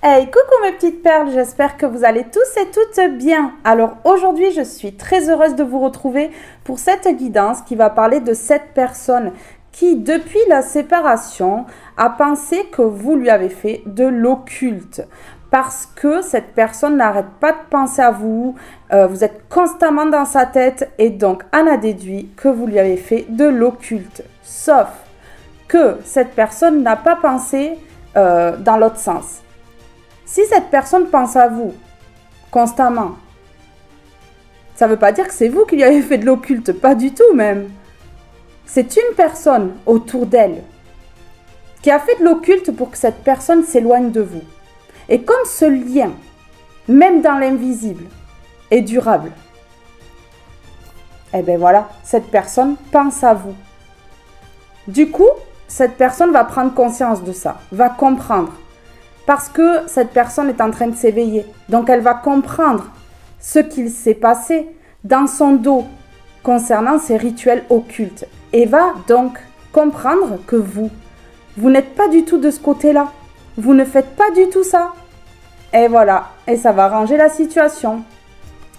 Hey, coucou mes petites perles, j'espère que vous allez tous et toutes bien. Alors aujourd'hui, je suis très heureuse de vous retrouver pour cette guidance qui va parler de cette personne qui, depuis la séparation, a pensé que vous lui avez fait de l'occulte. Parce que cette personne n'arrête pas de penser à vous, vous êtes constamment dans sa tête et donc en a déduit que vous lui avez fait de l'occulte. Sauf que cette personne n'a pas pensé dans l'autre sens. Si cette personne pense à vous constamment, ça ne veut pas dire que c'est vous qui lui avez fait de l'occulte, pas du tout même. C'est une personne autour d'elle qui a fait de l'occulte pour que cette personne s'éloigne de vous. Et comme ce lien, même dans l'invisible, est durable, eh bien voilà, cette personne pense à vous. Du coup, cette personne va prendre conscience de ça, va comprendre. Parce que cette personne est en train de s'éveiller. Donc elle va comprendre ce qu'il s'est passé dans son dos concernant ces rituels occultes. Et va donc comprendre que vous n'êtes pas du tout de ce côté-là. Vous ne faites pas du tout ça. Et voilà, et ça va arranger la situation.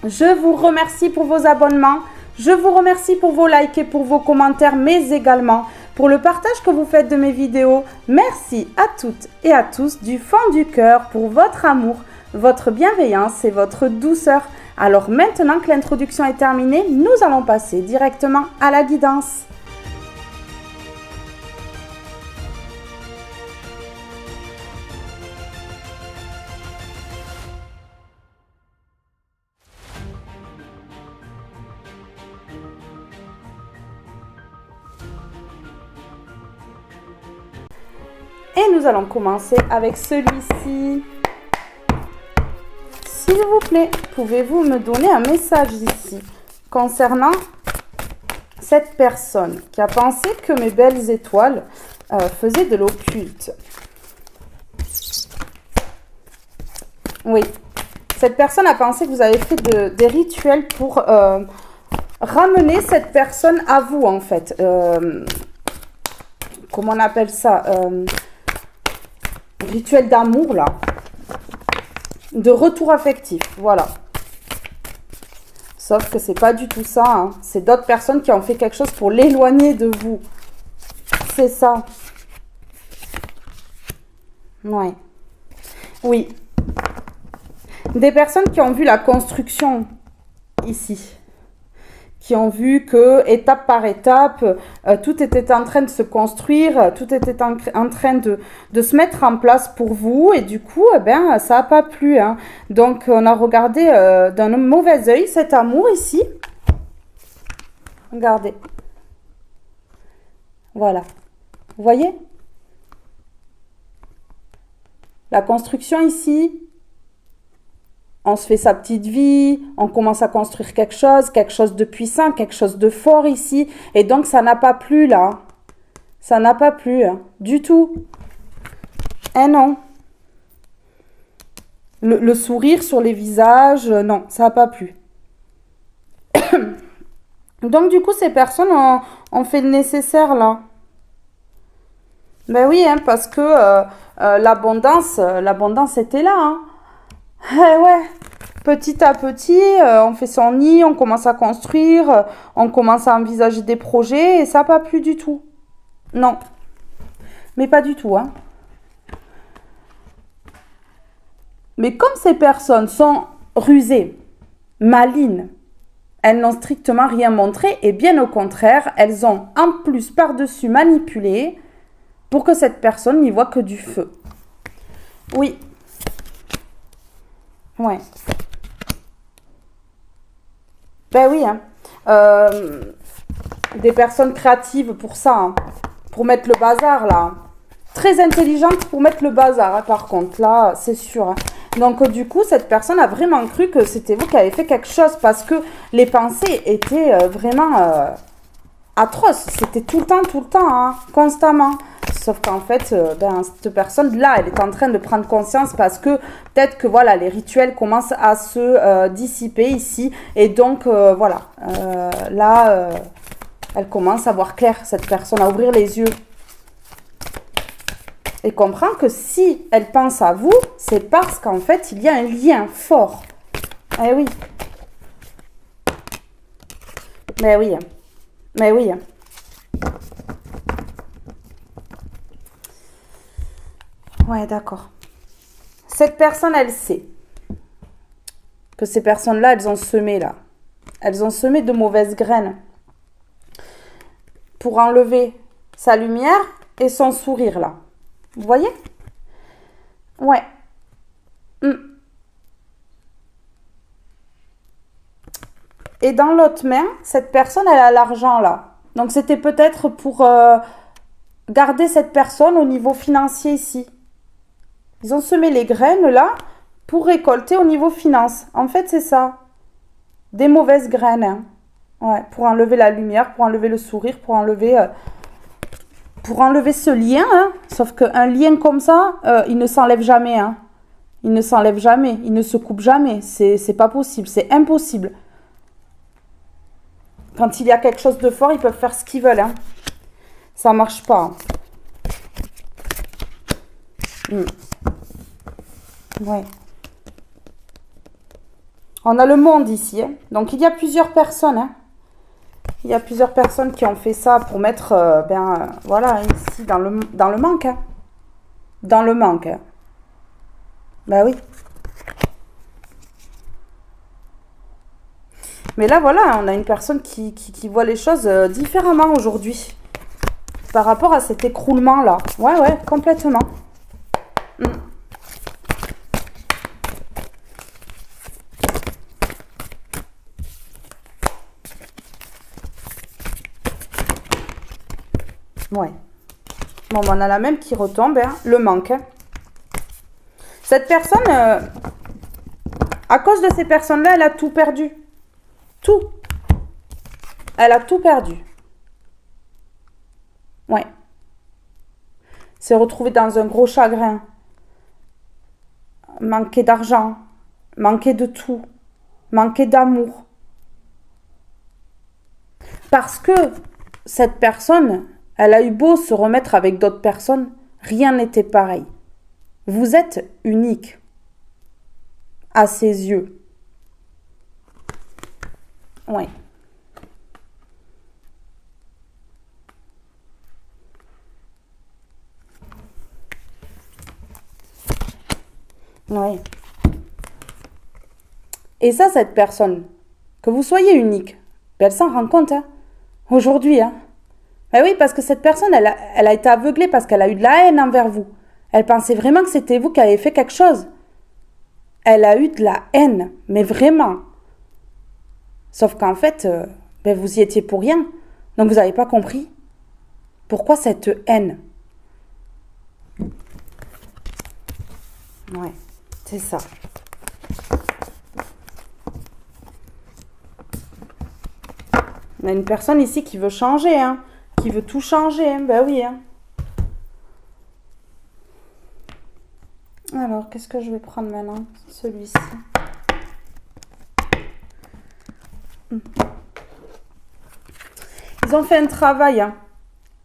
Je vous remercie pour vos abonnements. Je vous remercie pour vos likes et pour vos commentaires, mais également pour le partage que vous faites de mes vidéos. Merci à toutes et à tous du fond du cœur pour votre amour, votre bienveillance et votre douceur. Alors maintenant que l'introduction est terminée, nous allons passer directement à la guidance. Et nous allons commencer avec celui-ci. S'il vous plaît, pouvez-vous me donner un message ici concernant cette personne qui a pensé que mes belles étoiles faisaient de l'occulte? Oui, cette personne a pensé que vous avez fait des rituels pour ramener cette personne à vous en fait. Comment on appelle ça? Rituel d'amour là, de retour affectif, voilà. Sauf que c'est pas du tout ça, hein. C'est d'autres personnes qui ont fait quelque chose pour l'éloigner de vous. C'est ça. Ouais. Oui. Des personnes qui ont vu la construction ici. Qui ont vu que, étape par étape, tout était en train de se construire, tout était en train de se mettre en place pour vous, et du coup, eh ben, ça n'a pas plu. Hein. Donc, on a regardé d'un mauvais œil cet amour ici. Regardez. Voilà. Vous voyez? La construction ici. On se fait sa petite vie, on commence à construire quelque chose de puissant, quelque chose de fort ici. Et donc, ça n'a pas plu, là. Ça n'a pas plu, hein, du tout. Eh non. Le sourire sur les visages, non, ça n'a pas plu. Donc, du coup, ces personnes ont fait le nécessaire, là. Ben oui, hein, parce que l'abondance était là, hein. Ouais, petit à petit, on fait son nid, on commence à construire, on commence à envisager des projets et ça n'a pas plu du tout. Non, mais pas du tout, hein. Mais comme ces personnes sont rusées, malines, elles n'ont strictement rien montré et bien au contraire, elles ont en plus par-dessus manipulé pour que cette personne n'y voit que du feu. Oui. Ouais. Ben oui, hein. Des personnes créatives pour ça, hein. Pour mettre le bazar, là. Très intelligente pour mettre le bazar, hein, par contre, là, c'est sûr. Hein. Donc, du coup, cette personne a vraiment cru que c'était vous qui avez fait quelque chose parce que les pensées étaient vraiment atroces. C'était tout le temps, hein, constamment. Sauf qu'en fait, cette personne-là, elle est en train de prendre conscience parce que peut-être que voilà, les rituels commencent à se dissiper ici. Et donc, voilà, là, elle commence à voir clair, cette personne, à ouvrir les yeux. Et comprends que si elle pense à vous, c'est parce qu'en fait, il y a un lien fort. Eh oui. Mais oui. Mais oui. Ouais, d'accord. Cette personne, elle sait que ces personnes-là, elles ont semé là. Elles ont semé de mauvaises graines pour enlever sa lumière et son sourire là. Vous voyez? Ouais. Et dans l'autre main, cette personne, elle a l'argent là. Donc c'était peut-être pour garder cette personne au niveau financier ici. Ils ont semé les graines là pour récolter au niveau finance. En fait, c'est ça. Des mauvaises graines. Hein. Ouais, pour enlever la lumière, pour enlever le sourire, pour enlever ce lien. Hein. Sauf qu'un lien comme ça, il ne s'enlève jamais. Hein. Il ne s'enlève jamais. Il ne se coupe jamais. C'est pas possible. C'est impossible. Quand il y a quelque chose de fort, ils peuvent faire ce qu'ils veulent. Hein. Ça marche pas. Ouais. On a le monde ici. Hein. Donc, il y a plusieurs personnes. Hein. Il y a plusieurs personnes qui ont fait ça pour mettre, voilà, ici, dans le manque. Hein. Dans le manque. Hein. Ben oui. Mais là, voilà, on a une personne qui voit les choses différemment aujourd'hui. Par rapport à cet écroulement-là. Ouais, complètement. Ouais. Bon, on a la même qui retombe, hein, le manque. Hein. Cette personne, à cause de ces personnes-là, elle a tout perdu. Tout. Elle a tout perdu. Ouais. S'est retrouvée dans un gros chagrin. Manquer d'argent. Manquer de tout. Manquer d'amour. Parce que cette personne, elle a eu beau se remettre avec d'autres personnes, rien n'était pareil. Vous êtes unique. À ses yeux. Ouais. Ouais. Et ça, cette personne, que vous soyez unique, elle s'en rend compte, hein, aujourd'hui. Hein. Ben oui, parce que cette personne, elle a été aveuglée parce qu'elle a eu de la haine envers vous. Elle pensait vraiment que c'était vous qui avez fait quelque chose. Elle a eu de la haine, mais vraiment. Sauf qu'en fait, vous y étiez pour rien. Donc vous n'avez pas compris. Pourquoi cette haine? Ouais, c'est ça. On a une personne ici qui veut changer, hein. Qui veut tout changer, hein. Ben oui, hein. Alors, qu'est-ce que je vais prendre maintenant? Celui-ci. Ils ont fait un travail, hein.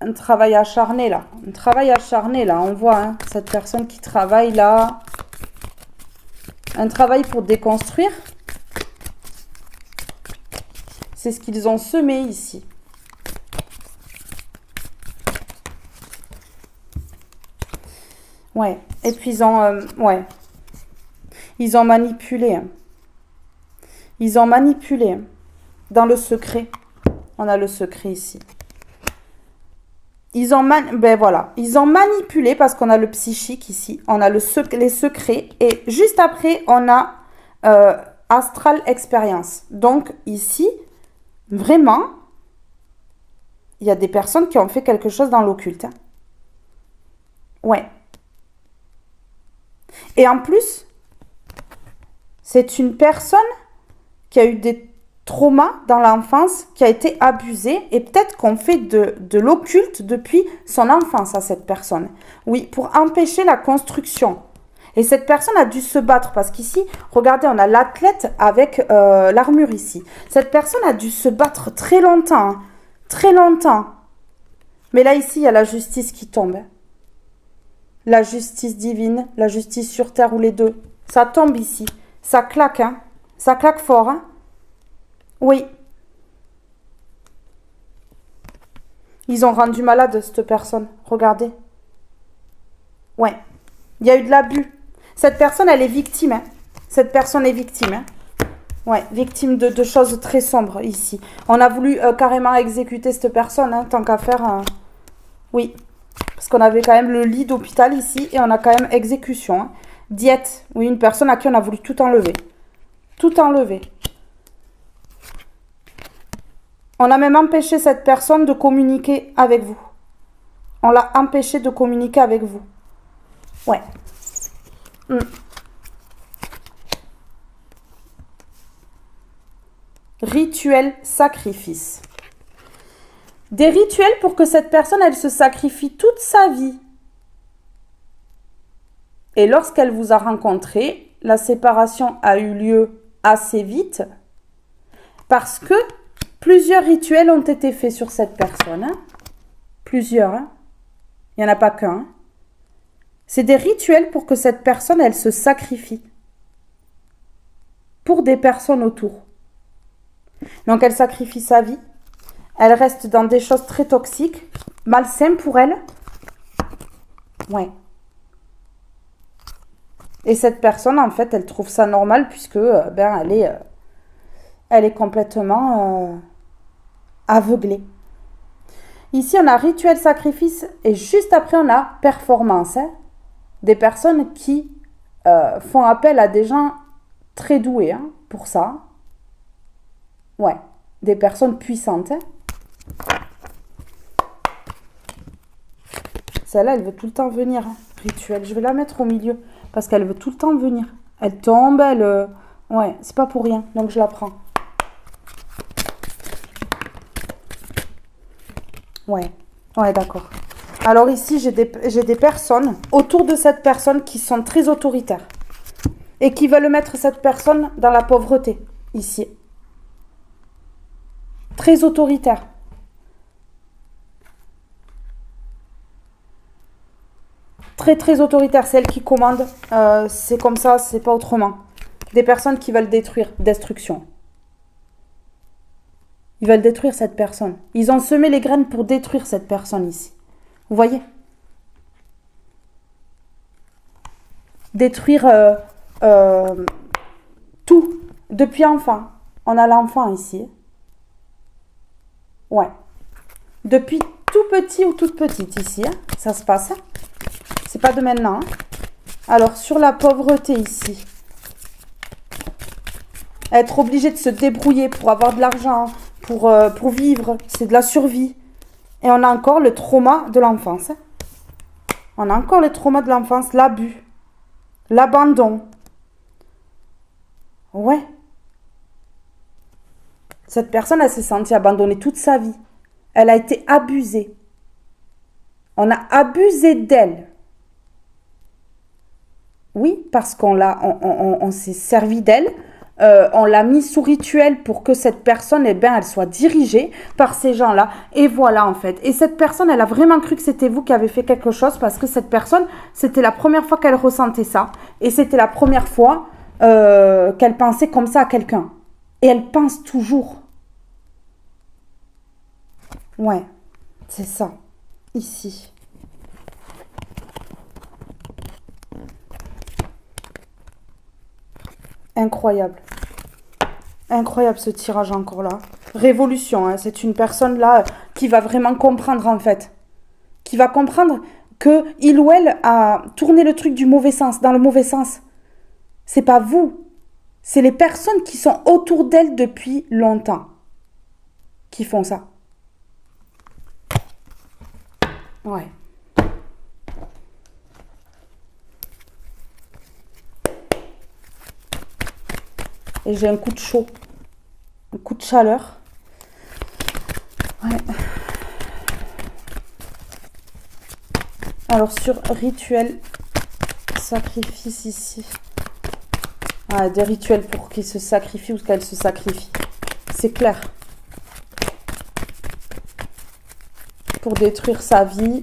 Un travail acharné, là. Un travail acharné, là. On voit, hein, cette personne qui travaille, là. Un travail pour déconstruire. C'est ce qu'ils ont semé ici. Ouais. Et puis ils ont... ouais. Ils ont manipulé. Hein. Ils ont manipulé. Hein. Dans le secret. On a le secret ici. Ils ont, voilà. Ils ont manipulé parce qu'on a le psychique ici. On a les secrets. Et juste après, on a Astral Experience. Donc ici, vraiment, il y a des personnes qui ont fait quelque chose dans l'occulte. Hein. Ouais. Et en plus, c'est une personne qui a eu des traumas dans l'enfance, qui a été abusée, et peut-être qu'on fait de l'occulte depuis son enfance à cette personne. Oui, pour empêcher la construction. Et cette personne a dû se battre, parce qu'ici, regardez, on a l'athlète avec l'armure ici. Cette personne a dû se battre très longtemps, hein, très longtemps. Mais là, ici, il y a la justice qui tombe. La justice divine, la justice sur terre ou les deux. Ça tombe ici. Ça claque, hein. Ça claque fort, hein. Oui. Ils ont rendu malade cette personne. Regardez. Ouais. Il y a eu de l'abus. Cette personne, elle est victime, hein. Cette personne est victime, hein. Ouais, victime de choses très sombres ici. On a voulu carrément exécuter cette personne, hein, tant qu'à faire. Oui. Parce qu'on avait quand même le lit d'hôpital ici et on a quand même exécution. Hein. Diète. Oui, une personne à qui on a voulu tout enlever. Tout enlever. On a même empêché cette personne de communiquer avec vous. On l'a empêché de communiquer avec vous. Ouais. Rituel sacrifice. Des rituels pour que cette personne, elle se sacrifie toute sa vie. Et lorsqu'elle vous a rencontré, la séparation a eu lieu assez vite parce que plusieurs rituels ont été faits sur cette personne. Hein. Plusieurs. Hein. Il n'y en a pas qu'un. Hein. C'est des rituels pour que cette personne, elle se sacrifie. Pour des personnes autour. Donc, elle sacrifie sa vie. Elle reste dans des choses très toxiques, malsaines pour elle. Ouais. Et cette personne, en fait, elle trouve ça normal puisque, elle est complètement aveuglée. Ici, on a rituel sacrifice et juste après, on a performance. Hein. Des personnes qui font appel à des gens très doués hein, pour ça. Ouais, des personnes puissantes. Hein. Celle-là, elle veut tout le temps venir. Hein. Rituel, je vais la mettre au milieu parce qu'elle veut tout le temps venir. Elle tombe, elle... Ouais, c'est pas pour rien, donc je la prends. Ouais, d'accord. Alors ici, j'ai des personnes autour de cette personne qui sont très autoritaires et qui veulent mettre cette personne dans la pauvreté, ici. Très autoritaire. Très, très autoritaire. C'est elle qui commande. C'est comme ça, c'est pas autrement. Des personnes qui veulent détruire. Destruction. Ils veulent détruire cette personne. Ils ont semé les graines pour détruire cette personne ici. Vous voyez? Détruire tout. Depuis enfant. On a l'enfant ici. Ouais. Depuis tout petit ou toute petite ici. Hein, ça se passe. Hein. C'est pas de maintenant. Hein. Alors, sur la pauvreté ici. Être obligé de se débrouiller pour avoir de l'argent, pour vivre, c'est de la survie. Et on a encore le trauma de l'enfance. Hein. On a encore le trauma de l'enfance, l'abus, l'abandon. Ouais. Cette personne, elle s'est sentie abandonnée toute sa vie. Elle a été abusée. On a abusé d'elle. Oui, parce on s'est servi d'elle. On l'a mis sous rituel pour que cette personne, elle soit dirigée par ces gens-là. Et voilà, en fait. Et cette personne, elle a vraiment cru que c'était vous qui avez fait quelque chose parce que cette personne, c'était la première fois qu'elle ressentait ça. Et c'était la première fois qu'elle pensait comme ça à quelqu'un. Et elle pense toujours. Ouais, c'est ça. Ici. Incroyable. Incroyable ce tirage encore là. Révolution, hein. C'est une personne là qui va vraiment comprendre en fait. Qui va comprendre que il ou elle a tourné le truc du mauvais sens, dans le mauvais sens. C'est pas vous. C'est les personnes qui sont autour d'elle depuis longtemps qui font ça. Ouais. Et j'ai un coup de chaud. Un coup de chaleur. Ouais. Alors sur rituel sacrifice ici. Ah, des rituels pour qu'il se sacrifie ou qu'elle se sacrifie. C'est clair. Pour détruire sa vie.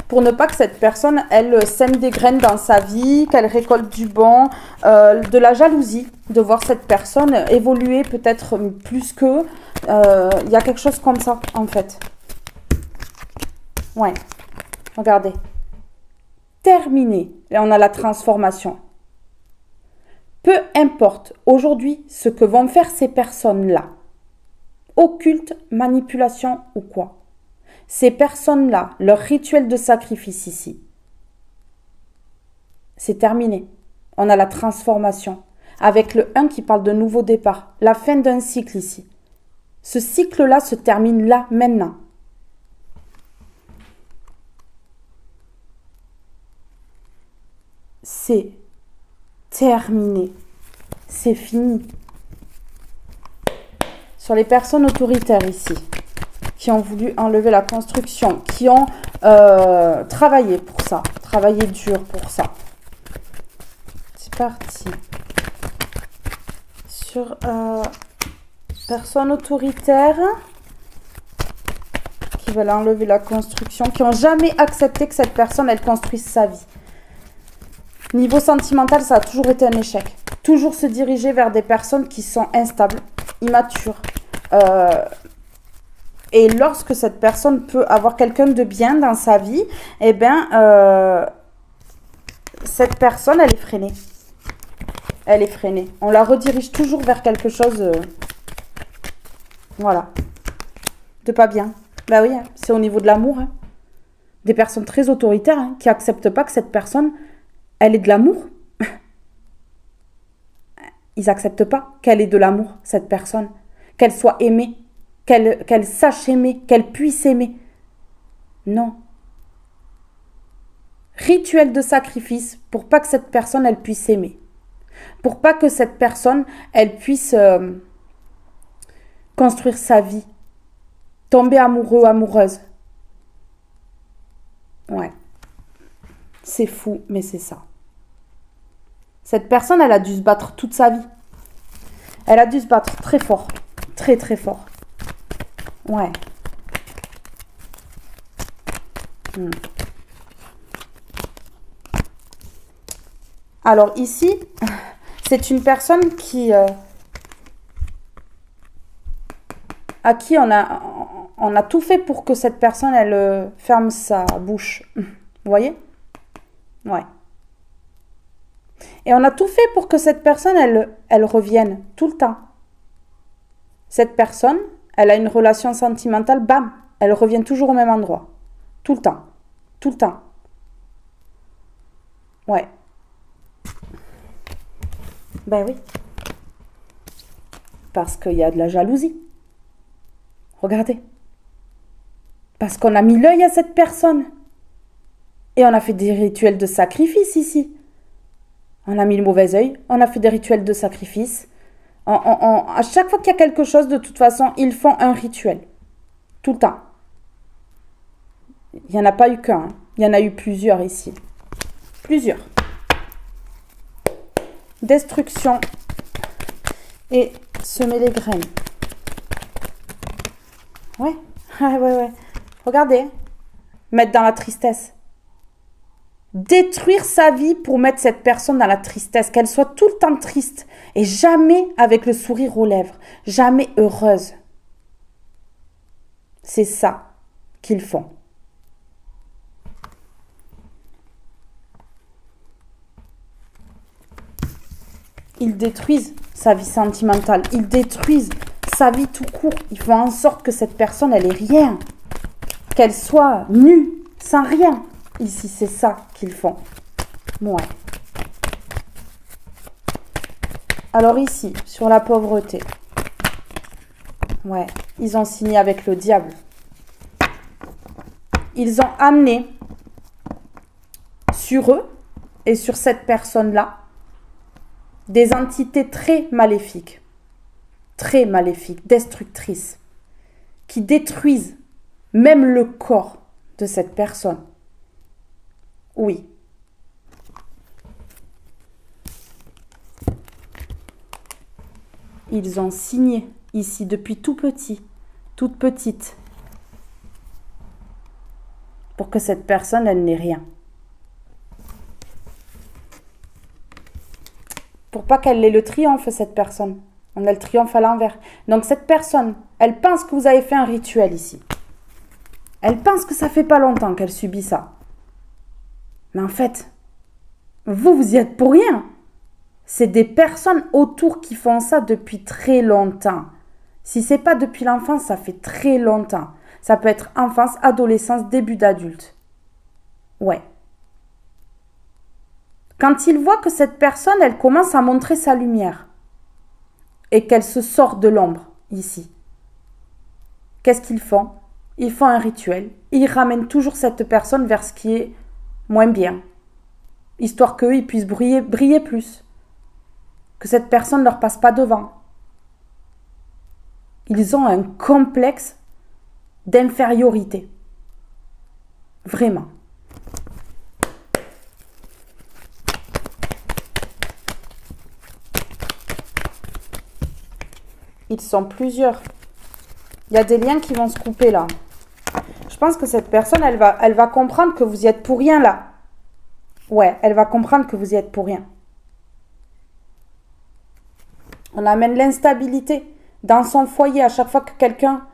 pour ne pas que cette personne, elle sème des graines dans sa vie, qu'elle récolte du bon, de la jalousie, de voir cette personne évoluer peut-être plus qu'eux. Il y a quelque chose comme ça, en fait. Ouais, regardez. Terminé. Là, on a la transformation. Peu importe aujourd'hui ce que vont faire ces personnes-là, occulte, manipulation ou quoi. Ces personnes-là, leur rituel de sacrifice ici, c'est terminé. On a la transformation. Avec le 1 qui parle de nouveau départ, la fin d'un cycle ici. Ce cycle-là se termine là, maintenant. C'est terminé. C'est fini. Sur les personnes autoritaires ici, qui ont voulu enlever la construction, qui ont travaillé pour ça, travaillé dur pour ça. C'est parti. Sur personnes autoritaires qui veulent enlever la construction, qui n'ont jamais accepté que cette personne, elle construise sa vie. Niveau sentimental, ça a toujours été un échec. Toujours se diriger vers des personnes qui sont instables, immatures. Et lorsque cette personne peut avoir quelqu'un de bien dans sa vie, eh bien, cette personne, elle est freinée. Elle est freinée. On la redirige toujours vers quelque chose, voilà, de pas bien. Bah oui, hein, c'est au niveau de l'amour. Hein. Des personnes très autoritaires hein, qui n'acceptent pas que cette personne, elle ait de l'amour. Ils n'acceptent pas qu'elle ait de l'amour, cette personne. Qu'elle soit aimée, qu'elle sache aimer, qu'elle puisse aimer. Non. Rituel de sacrifice pour pas que cette personne, elle puisse aimer. Pour pas que cette personne, elle puisse construire sa vie. Tomber amoureux, amoureuse. Ouais. C'est fou, mais c'est ça. Cette personne, elle a dû se battre toute sa vie. Elle a dû se battre très fort. Très, très fort. Ouais. Alors ici, c'est une personne qui... à qui on a tout fait pour que cette personne, elle ferme sa bouche. Vous voyez? Ouais. Et on a tout fait pour que cette personne, elle revienne tout le temps. Cette personne, elle a une relation sentimentale, bam, elle revient toujours au même endroit. Tout le temps. Tout le temps. Ouais. Ben oui. Parce qu'il y a de la jalousie. Regardez. Parce qu'on a mis l'œil à cette personne. Et on a fait des rituels de sacrifice ici. On a mis le mauvais œil, on a fait des rituels de sacrifice. À chaque fois qu'il y a quelque chose, de toute façon, ils font un rituel. Tout le temps. Il n'y en a pas eu qu'un. Hein. Il y en a eu plusieurs ici. Plusieurs. Destruction. Et semer les graines. Ouais. Ouais. Regardez. Mettre dans la tristesse. Détruire sa vie pour mettre cette personne dans la tristesse, qu'elle soit tout le temps triste et jamais avec le sourire aux lèvres, jamais heureuse. C'est ça qu'ils font. Ils détruisent sa vie sentimentale, ils détruisent sa vie tout court. Ils font en sorte que cette personne, elle ait rien, qu'elle soit nue, sans rien. Ici, c'est ça qu'ils font. Ouais. Alors ici, sur la pauvreté. Ouais, ils ont signé avec le diable. Ils ont amené sur eux et sur cette personne-là des entités très maléfiques, destructrices, qui détruisent même le corps de cette personne. Oui. Ils ont signé ici depuis tout petit, toute petite. pour que cette personne, elle n'ait rien. Pour pas qu'elle ait le triomphe, cette personne. On a le triomphe à l'envers. Donc cette personne, elle pense que vous avez fait un rituel ici. Elle pense que ça fait pas longtemps qu'elle subit ça. Mais en fait, vous y êtes pour rien. C'est des personnes autour qui font ça depuis très longtemps. Si c'est pas depuis l'enfance, ça fait très longtemps. Ça peut être enfance, adolescence, début d'adulte. Ouais. Quand ils voient que cette personne, elle commence à montrer sa lumière et qu'elle se sort de l'ombre ici, qu'est-ce qu'ils font? Ils font un rituel. Ils ramènent toujours cette personne vers ce qui est moins bien, histoire qu'eux, ils puissent briller plus, que cette personne ne leur passe pas devant. Ils ont un complexe d'infériorité. Vraiment. Ils sont plusieurs. Il y a des liens qui vont se couper là. Je pense que cette personne, elle va comprendre que vous y êtes pour rien là. Ouais, elle va comprendre que vous y êtes pour rien. On amène l'instabilité dans son foyer à chaque fois que quelqu'un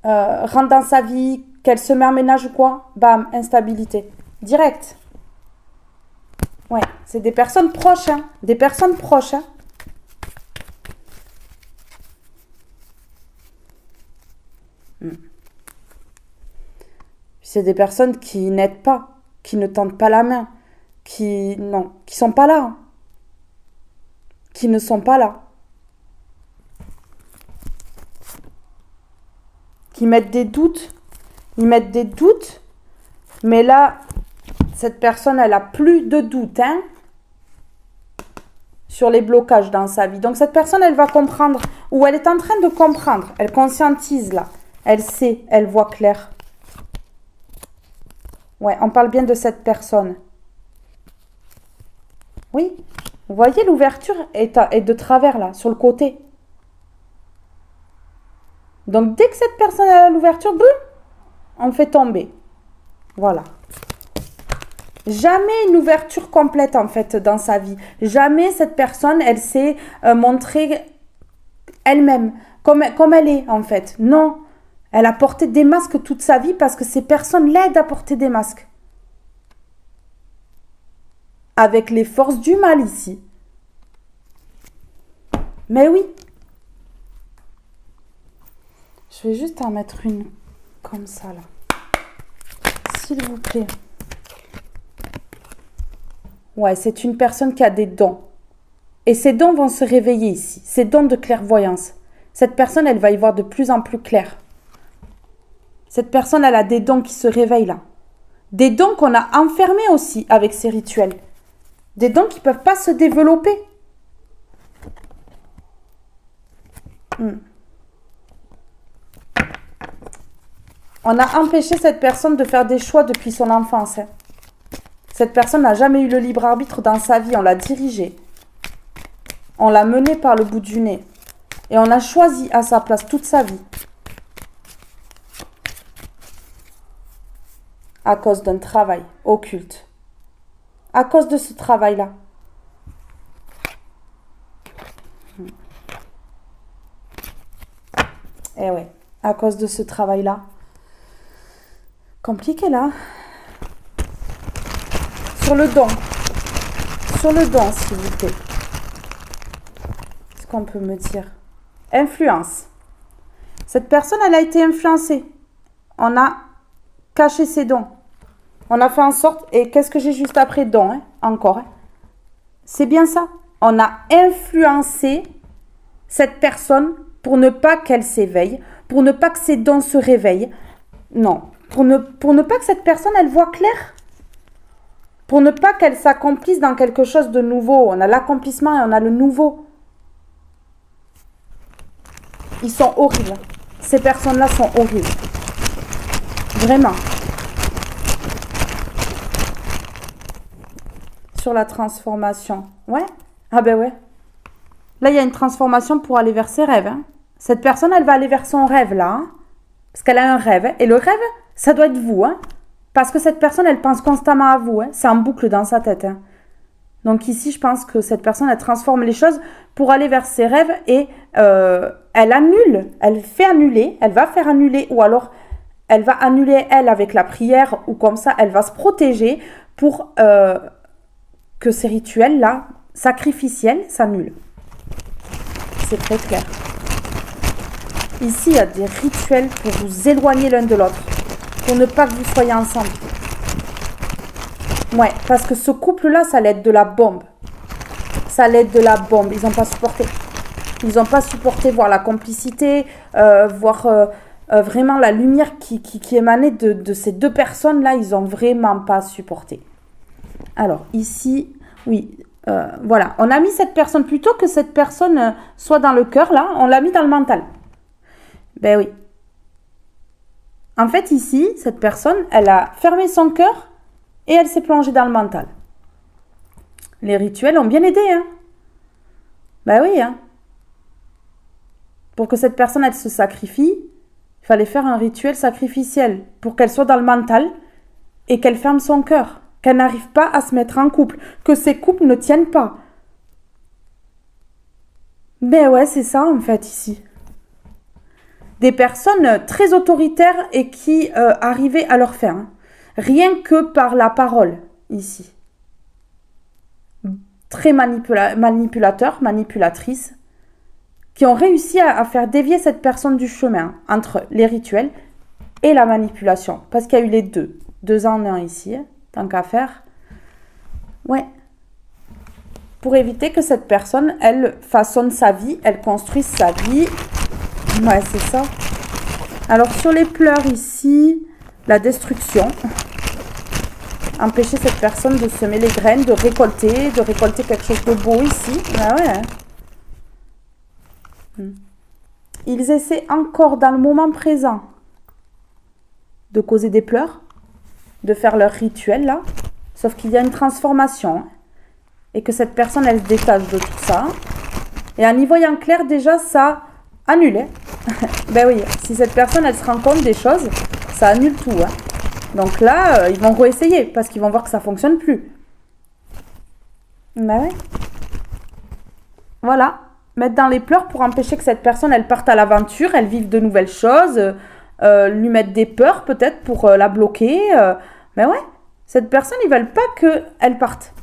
rentre dans sa vie, qu'elle se met en ménage ou quoi. Bam, instabilité. Direct. Ouais, c'est des personnes proches, hein. Des personnes proches, hein. C'est des personnes qui n'aident pas, qui ne tendent pas la main, qui sont pas là, qui ne sont pas là, qui mettent des doutes, mais là, cette personne, elle a plus de doutes, hein, sur les blocages dans sa vie. Donc cette personne, elle va comprendre, ou elle est en train de comprendre, elle conscientise là, elle sait, elle voit clair. Ouais, on parle bien de cette personne. Oui, vous voyez, l'ouverture est de travers là, sur le côté. Donc dès que cette personne a l'ouverture, boum, on fait tomber. Voilà. Jamais une ouverture complète en fait dans sa vie. Jamais cette personne, elle s'est montrée elle-même, comme elle est en fait. Non. Elle a porté des masques toute sa vie parce que ces personnes l'aident à porter des masques. Avec les forces du mal ici. Mais oui. Je vais juste en mettre une comme ça là. S'il vous plaît. Ouais, c'est une personne qui a des dons. Et ces dons vont se réveiller ici. Ces dons de clairvoyance. Cette personne, elle va y voir de plus en plus clair. Cette personne, elle a des dons qui se réveillent là. Des dons qu'on a enfermés aussi avec ces rituels. Des dons qui ne peuvent pas se développer. On a empêché cette personne de faire des choix depuis son enfance. Hein. Cette personne n'a jamais eu le libre arbitre dans sa vie. On l'a dirigée. On l'a menée par le bout du nez. Et on a choisi à sa place toute sa vie. À cause d'un travail occulte. À cause de ce travail-là. Eh ouais, à cause de ce travail-là. Compliqué là. Sur le don. Sur le don, s'il vous plaît. Qu'est-ce qu'on peut me dire? Influence. Cette personne, elle a été influencée. On a caché ses dons. On a fait en sorte, et qu'est-ce que j'ai juste après don, hein, encore. Hein. C'est bien ça. On a influencé cette personne pour ne pas qu'elle s'éveille, pour ne pas que ses dons se réveillent. Non, pour ne pas que cette personne, elle voit clair. Pour ne pas qu'elle s'accomplisse dans quelque chose de nouveau. On a l'accomplissement et on a le nouveau. Ils sont horribles. Ces personnes-là sont horribles. Vraiment. Sur la transformation. Ouais. Ah ben ouais. Là, il y a une transformation pour aller vers ses rêves. Hein. Cette personne, elle va aller vers son rêve là. Hein, parce qu'elle a un rêve. Et le rêve, ça doit être vous. Hein. Parce que cette personne, elle pense constamment à vous. Hein. C'est en boucle dans sa tête. Hein. Donc ici, je pense que cette personne, elle transforme les choses pour aller vers ses rêves et elle annule, elle fait annuler, elle va faire annuler ou alors elle va annuler elle avec la prière ou comme ça, elle va se protéger pour que ces rituels-là, sacrificiels, s'annulent. C'est très clair. Ici, il y a des rituels pour vous éloigner l'un de l'autre, pour ne pas que vous soyez ensemble. Ouais, parce que ce couple-là, ça l'aide de la bombe. Ça l'aide de la bombe. Ils n'ont pas supporté. Ils n'ont pas supporté voir la complicité, voir vraiment la lumière qui émanait de ces deux personnes-là. Ils n'ont vraiment pas supporté. Alors, ici, oui, voilà. On a mis cette personne, plutôt que cette personne soit dans le cœur, là, on l'a mis dans le mental. Ben oui. En fait, ici, cette personne, elle a fermé son cœur et elle s'est plongée dans le mental. Les rituels ont bien aidé, hein. Ben oui, hein. Pour que cette personne, elle se sacrifie, il fallait faire un rituel sacrificiel pour qu'elle soit dans le mental et qu'elle ferme son cœur, qu'elle n'arrive pas à se mettre en couple, que ces couples ne tiennent pas. Ben ouais, c'est ça, en fait, ici. Des personnes très autoritaires et qui arrivaient à leur faire. Hein. Rien que par la parole, ici. Très manipulateurs, manipulatrices, qui ont réussi à faire dévier cette personne du chemin entre les rituels et la manipulation. Parce qu'il y a eu les deux. 2 en 1 ici, hein, tant qu'à faire. Ouais. Pour éviter que cette personne, elle façonne sa vie, elle construise sa vie. Ouais, c'est ça. Alors, sur les pleurs ici, la destruction. Empêcher cette personne de semer les graines, de récolter quelque chose de beau ici. Ah ouais. Ils essaient encore dans le moment présent de causer des pleurs, de faire leur rituel là. Sauf qu'il y a une transformation. Hein, et que cette personne, elle se détache de tout ça. Et en y voyant clair, déjà, ça annule. Hein. Ben oui, si cette personne, elle se rend compte des choses, ça annule tout. Hein. Donc là, ils vont réessayer parce qu'ils vont voir que ça ne fonctionne plus. Ben oui. Voilà. Mettre dans les pleurs pour empêcher que cette personne, elle parte à l'aventure, elle vive de nouvelles choses, lui mettre des peurs peut-être pour la bloquer. Ben ouais. Cette personne, ils ne veulent pas qu'elle parte.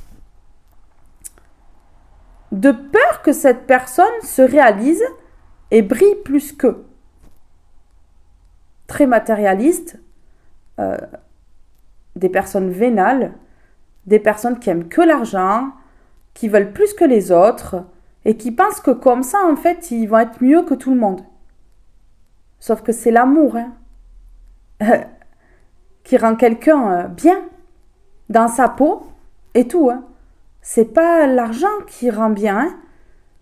De peur que cette personne se réalise et brille plus qu'eux. Très matérialiste, des personnes vénales, des personnes qui aiment que l'argent, qui veulent plus que les autres et qui pensent que comme ça, en fait, ils vont être mieux que tout le monde. Sauf que c'est l'amour hein, qui rend quelqu'un bien dans sa peau et tout. Hein. C'est pas l'argent qui rend bien. Hein,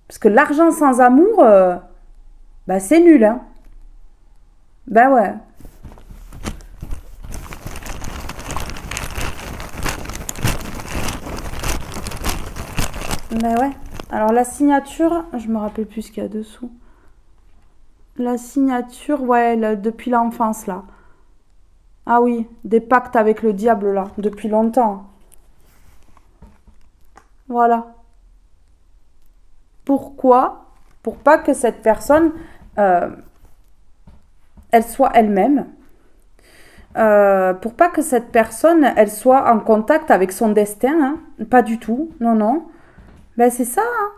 parce que l'argent sans amour, bah c'est nul. Hein. Ben ouais. Ben ouais. Alors la signature, je me rappelle plus ce qu'il y a dessous. La signature, ouais, depuis l'enfance là. Ah oui, des pactes avec le diable là, depuis longtemps. Voilà. Pourquoi? Pour pas que cette personne, elle soit elle-même. Pour pas que cette personne, elle soit en contact avec son destin. Hein. Pas du tout. Non, non. Ben c'est ça. Hein.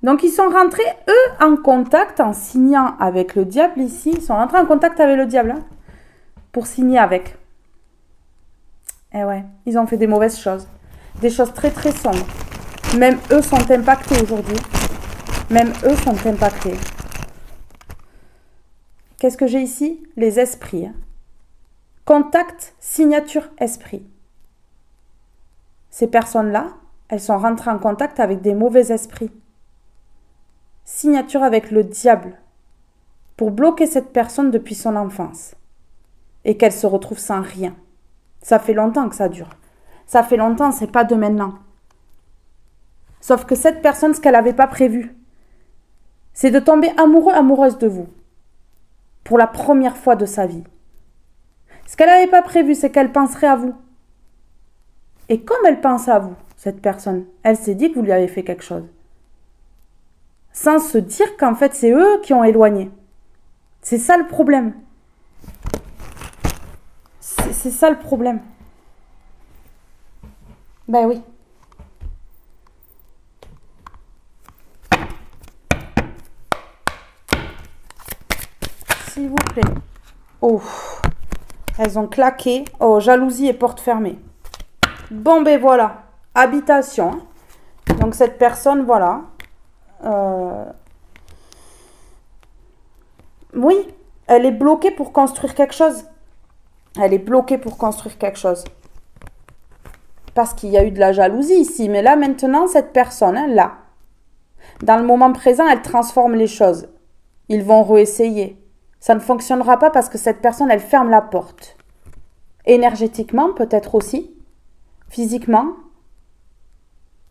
Donc ils sont rentrés, eux, en contact en signant avec le diable ici. Ils sont rentrés en contact avec le diable. Hein, pour signer avec. Eh ouais, ils ont fait des mauvaises choses. Des choses très très sombres. Même eux sont impactés aujourd'hui. Même eux sont impactés. Qu'est-ce que j'ai ici? Les esprits. Hein. Contact, signature, esprit. Ces personnes-là, elles sont rentrées en contact avec des mauvais esprits. Signature avec le diable. Pour bloquer cette personne depuis son enfance. Et qu'elle se retrouve sans rien. Ça fait longtemps que ça dure. Ça fait longtemps, c'est pas de maintenant. Sauf que cette personne, ce qu'elle n'avait pas prévu, c'est de tomber amoureux, amoureuse de vous. Pour la première fois de sa vie. Ce qu'elle n'avait pas prévu, c'est qu'elle penserait à vous. Et comme elle pense à vous, cette personne, elle s'est dit que vous lui avez fait quelque chose. Sans se dire qu'en fait, c'est eux qui ont éloigné. C'est ça le problème. C'est ça le problème. Ben oui. S'il vous plaît. Oh. Elles ont claqué. Oh, jalousie et porte fermée. Bon, ben voilà. Habitation. Donc, cette personne, voilà. Oui, elle est bloquée pour construire quelque chose. Elle est bloquée pour construire quelque chose. Parce qu'il y a eu de la jalousie ici. Mais là, maintenant, cette personne, hein, là, dans le moment présent, elle transforme les choses. Ils vont réessayer. Ça ne fonctionnera pas parce que cette personne, elle ferme la porte. Énergétiquement, peut-être aussi. Physiquement.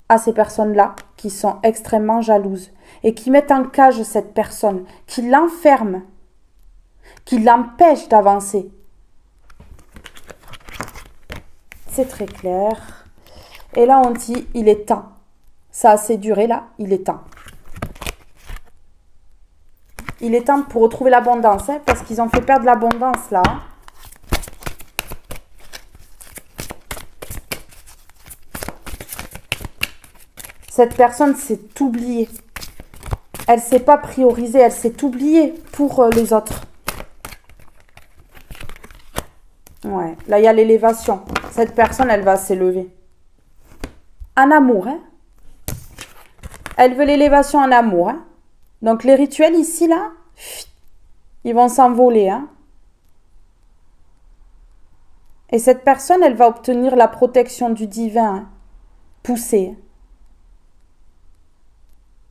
À ces personnes-là qui sont extrêmement jalouses et qui mettent en cage cette personne, qui l'enferment, qui l'empêchent d'avancer. C'est très clair. Et là, on dit, il est temps. Ça a assez duré là, il est temps. Il est temps pour retrouver l'abondance, hein, parce qu'ils ont fait perdre l'abondance là. Cette personne s'est oubliée. Elle ne s'est pas priorisée, elle s'est oubliée pour les autres. Ouais, là il y a l'élévation. Cette personne, elle va s'élever. En amour, hein. Elle veut l'élévation en amour, hein. Donc les rituels ici, là, ils vont s'envoler, hein. Et cette personne, elle va obtenir la protection du divin, hein, poussée.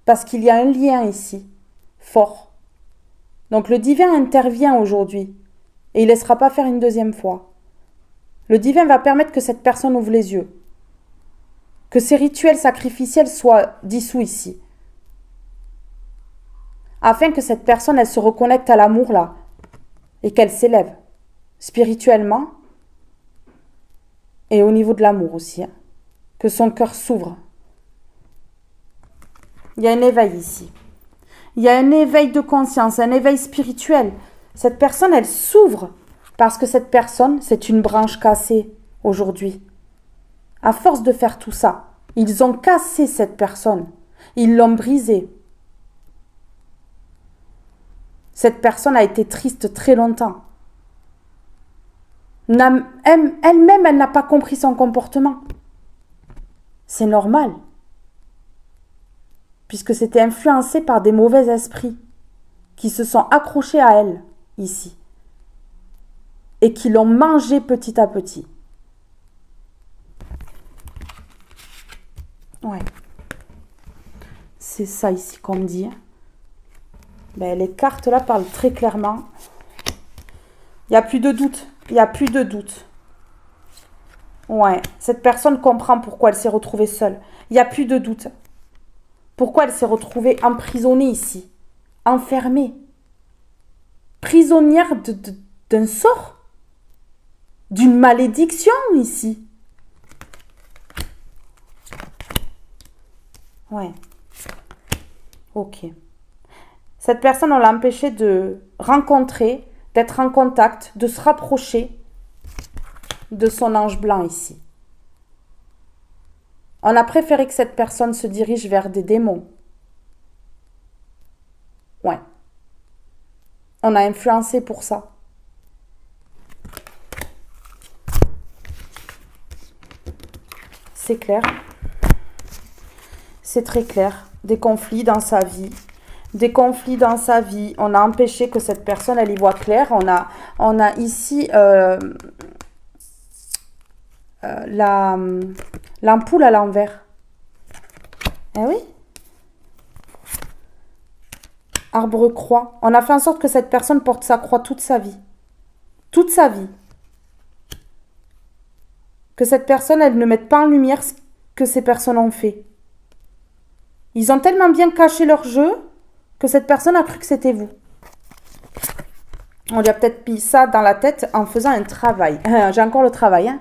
Parce qu'il y a un lien ici, fort. Donc le divin intervient aujourd'hui. Et il ne laissera pas faire une deuxième fois. Le divin va permettre que cette personne ouvre les yeux. Que ces rituels sacrificiels soient dissous ici. Afin que cette personne, elle se reconnecte à l'amour là. Et qu'elle s'élève. Spirituellement. Et au niveau de l'amour aussi. Hein. Que son cœur s'ouvre. Il y a un éveil ici. Il y a un éveil de conscience, un éveil spirituel. Cette personne, elle s'ouvre parce que cette personne, c'est une branche cassée aujourd'hui. À force de faire tout ça, ils ont cassé cette personne. Ils l'ont brisée. Cette personne a été triste très longtemps. Elle-même, elle n'a pas compris son comportement. C'est normal. Puisque c'était influencé par des mauvais esprits qui se sont accrochés à elle, ici, et qui l'ont mangée petit à petit. Ouais. C'est ça ici qu'on me dit. Ben, les cartes là parlent très clairement. Il n'y a plus de doute. Il n'y a plus de doute. Ouais. Cette personne comprend pourquoi elle s'est retrouvée seule. Il n'y a plus de doute. Pourquoi elle s'est retrouvée emprisonnée ici, enfermée, prisonnière d'un sort, d'une malédiction ici. Ouais. Ok. Cette personne, on l'a empêchée de rencontrer, d'être en contact, de se rapprocher de son ange blanc ici. On a préféré que cette personne se dirige vers des démons. Ouais. On a influencé pour ça. C'est clair. C'est très clair. Des conflits dans sa vie. Des conflits dans sa vie. On a empêché que cette personne, elle y voit clair. On a ici l'ampoule à l'envers. Eh oui. Arbre-croix. On a fait en sorte que cette personne porte sa croix toute sa vie. Toute sa vie. Que cette personne, elle ne mette pas en lumière ce que ces personnes ont fait. Ils ont tellement bien caché leur jeu que cette personne a cru que c'était vous. On lui a peut-être mis ça dans la tête en faisant un travail. J'ai encore le travail, hein.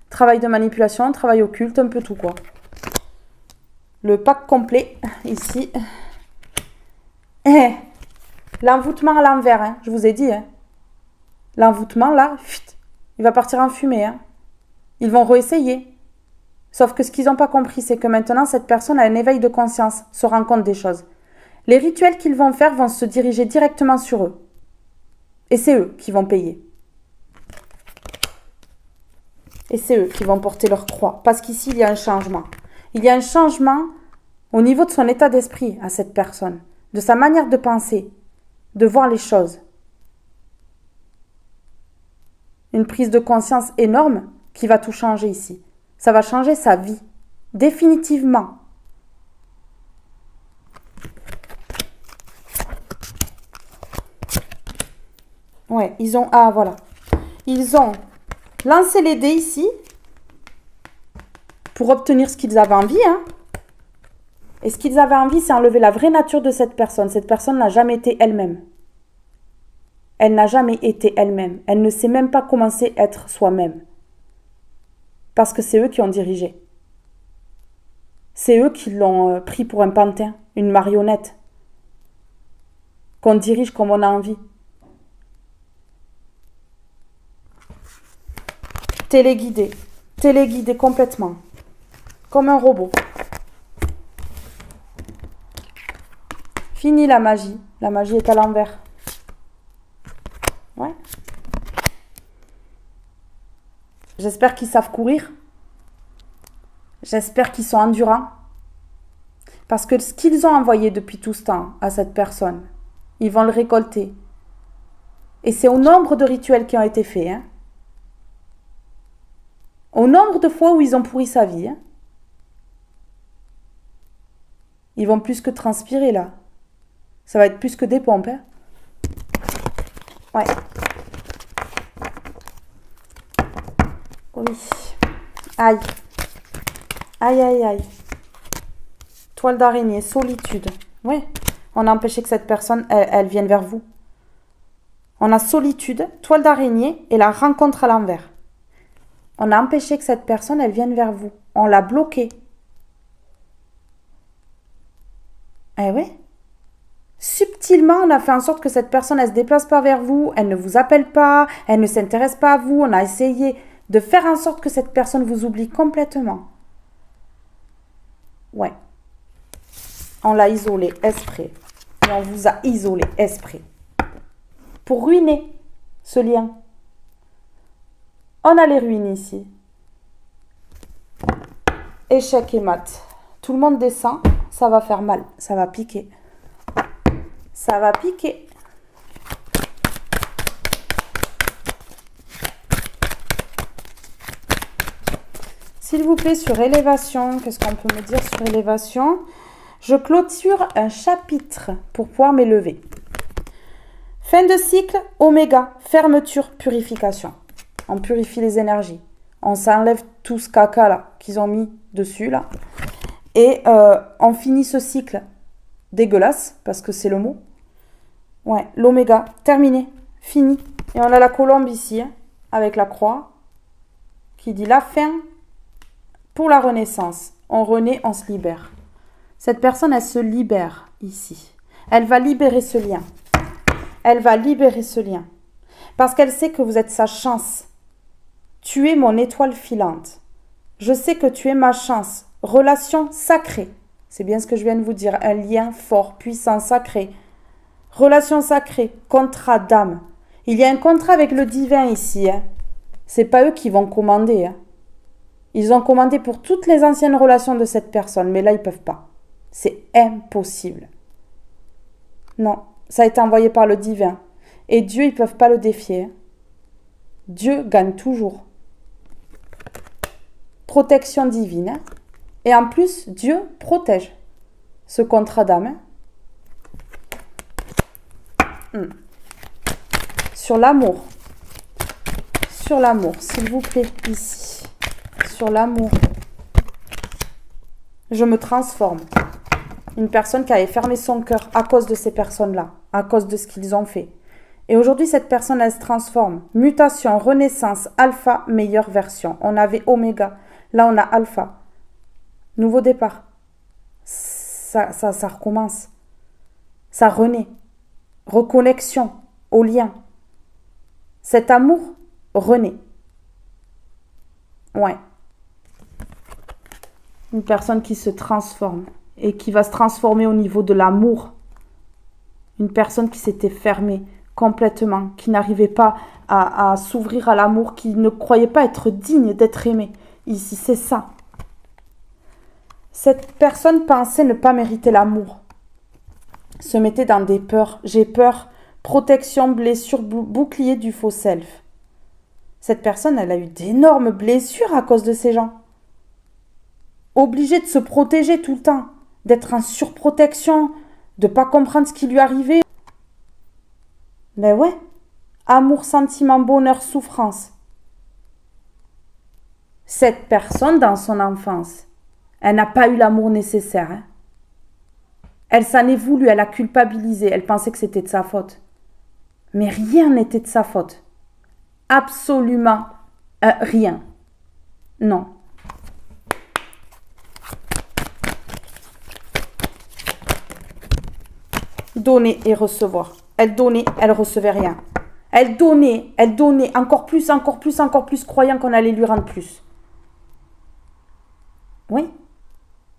Travail de manipulation, travail occulte, un peu tout, quoi. Le pack complet, ici. L'envoûtement à l'envers, hein, je vous ai dit. Hein. L'envoûtement, là, il va partir en fumée. Hein. Ils vont réessayer. Sauf que ce qu'ils n'ont pas compris, c'est que maintenant, cette personne a un éveil de conscience, se rend compte des choses. Les rituels qu'ils vont faire vont se diriger directement sur eux. Et c'est eux qui vont payer. Et c'est eux qui vont porter leur croix. Parce qu'ici, il y a un changement. Il y a un changement au niveau de son état d'esprit à cette personne. De sa manière de penser. De voir les choses. Une prise de conscience énorme qui va tout changer ici. Ça va changer sa vie. Définitivement. Ouais, ils ont... Ah, voilà. Ils ont lancé les dés ici pour obtenir ce qu'ils avaient envie. Hein. Et ce qu'ils avaient envie, c'est enlever la vraie nature de cette personne. Cette personne n'a jamais été elle-même. Elle n'a jamais été elle-même. Elle ne sait même pas comment c'est être soi-même. Parce que c'est eux qui ont dirigé. C'est eux qui l'ont pris pour un pantin, une marionnette. Qu'on dirige comme on a envie. Téléguidé. Téléguidé complètement. Comme un robot. Fini la magie. La magie est à l'envers. Ouais. J'espère qu'ils savent courir. J'espère qu'ils sont endurants. Parce que ce qu'ils ont envoyé depuis tout ce temps à cette personne, ils vont le récolter. Et c'est au nombre de rituels qui ont été faits. Hein. Au nombre de fois où ils ont pourri sa vie. Hein. Ils vont plus que transpirer là. Ça va être plus que des pompes. Hein. Ouais. Oui. Aïe. Aïe, aïe, aïe. Toile d'araignée, solitude. Oui. On a empêché que cette personne, elle vienne vers vous. On a solitude, toile d'araignée et la rencontre à l'envers. On a empêché que cette personne, elle vienne vers vous. On l'a bloquée. Eh oui. Subtilement, on a fait en sorte que cette personne, elle ne se déplace pas vers vous, elle ne vous appelle pas, elle ne s'intéresse pas à vous. On a essayé de faire en sorte que cette personne vous oublie complètement. Ouais. On l'a isolé, esprit. Et on vous a isolé, esprit. Pour ruiner ce lien. On a les ruines ici. Échec et mat. Tout le monde descend, ça va faire mal, ça va piquer. Ça va piquer. S'il vous plaît, sur élévation, qu'est-ce qu'on peut me dire sur élévation? Je clôture un chapitre pour pouvoir m'élever. Fin de cycle, oméga, fermeture, purification. On purifie les énergies. On s'enlève tout ce caca là qu'ils ont mis dessus là. Et on finit ce cycle dégueulasse, parce que c'est le mot. Ouais, l'oméga, terminé, fini. Et on a la colombe ici, hein, avec la croix, qui dit la fin pour la renaissance. On renaît, on se libère. Cette personne, elle se libère ici. Elle va libérer ce lien. Elle va libérer ce lien. Parce qu'elle sait que vous êtes sa chance. Tu es mon étoile filante. Je sais que tu es ma chance. Relation sacrée. C'est bien ce que je viens de vous dire. Un lien fort, puissant, sacré. Relation sacrée. Contrat d'âme. Il y a un contrat avec le divin ici. Hein. C'est pas eux qui vont commander. Hein. Ils ont commandé pour toutes les anciennes relations de cette personne. Mais là, ils peuvent pas. C'est impossible. Non. Ça a été envoyé par le divin. Et Dieu, ils peuvent pas le défier. Hein. Dieu gagne toujours. Protection divine. Hein. Et en plus, Dieu protège ce contrat d'âme. Hein. Sur l'amour. Sur l'amour, s'il vous plaît, ici. Sur l'amour. Je me transforme. Une personne qui avait fermé son cœur à cause de ces personnes-là, à cause de ce qu'ils ont fait. Et aujourd'hui, cette personne, elle se transforme. Mutation, renaissance, alpha, meilleure version. On avait oméga. Là, on a alpha. Nouveau départ. Ça recommence. Ça renaît. Reconnexion au lien. Cet amour renaît. Ouais. Une personne qui se transforme et qui va se transformer au niveau de l'amour. Une personne qui s'était fermée complètement, qui n'arrivait pas à s'ouvrir à l'amour, qui ne croyait pas être digne d'être aimée. Ici, c'est ça. Cette personne pensait ne pas mériter l'amour. Se mettait dans des peurs. J'ai peur. Protection, blessure, bouclier du faux self. Cette personne, elle a eu d'énormes blessures à cause de ces gens. Obligée de se protéger tout le temps, d'être en surprotection, de ne pas comprendre ce qui lui arrivait. Ben ouais. Amour, sentiment, bonheur, souffrance. Cette personne, dans son enfance, elle n'a pas eu l'amour nécessaire. Hein. Elle s'en est voulu, elle a culpabilisé, elle pensait que c'était de sa faute. Mais rien n'était de sa faute. Absolument rien. Non. Donner et recevoir. Elle donnait, elle recevait rien. Elle donnait encore plus, croyant qu'on allait lui rendre plus. Oui.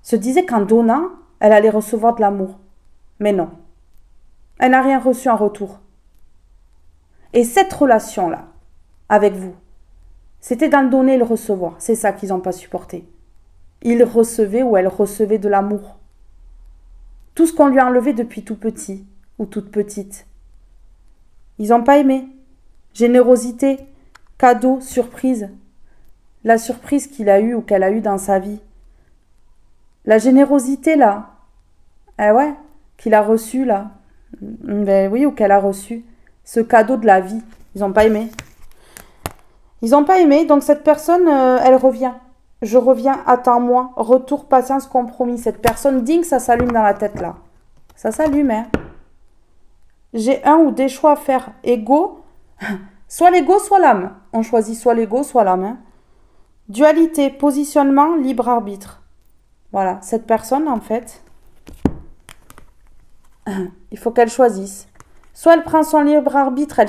Se disait qu'en donnant, elle allait recevoir de l'amour. Mais non. Elle n'a rien reçu en retour. Et cette relation-là, avec vous, c'était dans le donner et le recevoir. C'est ça qu'ils n'ont pas supporté. Il recevait ou elle recevait de l'amour. Tout ce qu'on lui a enlevé depuis tout petit ou toute petite. Ils n'ont pas aimé. Générosité, cadeau, surprise. La surprise qu'il a eue ou qu'elle a eue dans sa vie. La générosité, là. Eh ouais, qu'il a reçu, là. Ben oui, ou qu'elle a reçu. Ce cadeau de la vie. Ils n'ont pas aimé. Ils n'ont pas aimé, donc cette personne, elle revient. Je reviens, attends-moi. Retour, patience, compromis. Cette personne digne, ça s'allume dans la tête, là. Ça s'allume, hein. J'ai un ou des choix à faire. Ego, soit l'ego, soit l'âme. On choisit soit l'ego, soit l'âme. Hein. Dualité, positionnement, libre arbitre. Voilà, cette personne, en fait, il faut qu'elle choisisse. Soit elle prend son libre arbitre, elle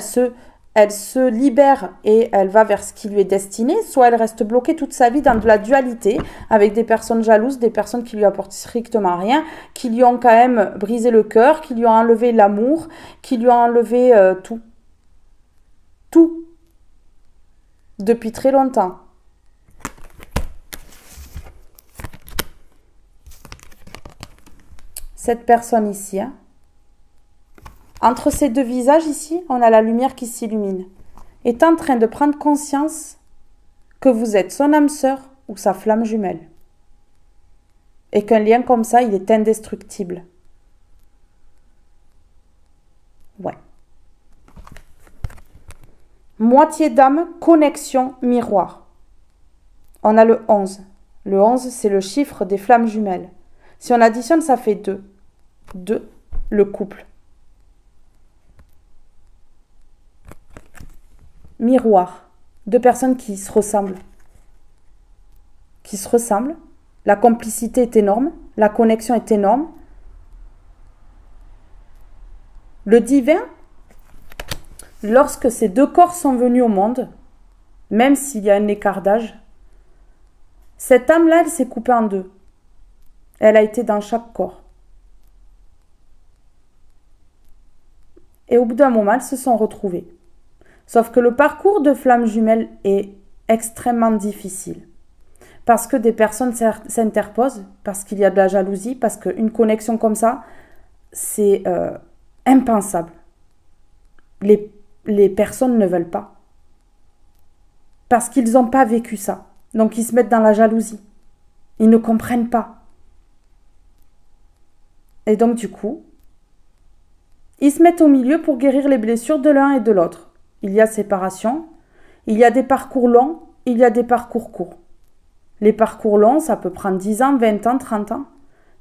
se libère et elle va vers ce qui lui est destiné, soit elle reste bloquée toute sa vie dans de la dualité, avec des personnes jalouses, des personnes qui lui apportent strictement rien, qui lui ont quand même brisé le cœur, qui lui ont enlevé l'amour, qui lui ont enlevé tout. Tout. Depuis très longtemps. Cette personne ici, hein, entre ces deux visages ici, on a la lumière qui s'illumine. Est en train de prendre conscience que vous êtes son âme sœur ou sa flamme jumelle. Et qu'un lien comme ça, il est indestructible. Ouais. Moitié d'âme, connexion, miroir. On a le 11. Le 11, c'est le chiffre des flammes jumelles. Si on additionne, ça fait 2. 2, le couple. Miroir. Deux personnes qui se ressemblent. La complicité est énorme. La connexion est énorme. Le divin, lorsque ces deux corps sont venus au monde, même s'il y a un écart d'âge, cette âme-là, elle s'est coupée en deux. Elle a été dans chaque corps. Et au bout d'un moment, elles se sont retrouvées. Sauf que le parcours de flamme jumelle est extrêmement difficile. Parce que des personnes s'interposent, parce qu'il y a de la jalousie, parce qu'une connexion comme ça, c'est impensable. Les personnes ne veulent pas. Parce qu'ils n'ont pas vécu ça. Donc ils se mettent dans la jalousie. Ils ne comprennent pas. Et donc du coup, ils se mettent au milieu pour guérir les blessures de l'un et de l'autre. Il y a séparation, il y a des parcours longs, il y a des parcours courts. Les parcours longs, ça peut prendre 10 ans, 20 ans, 30 ans.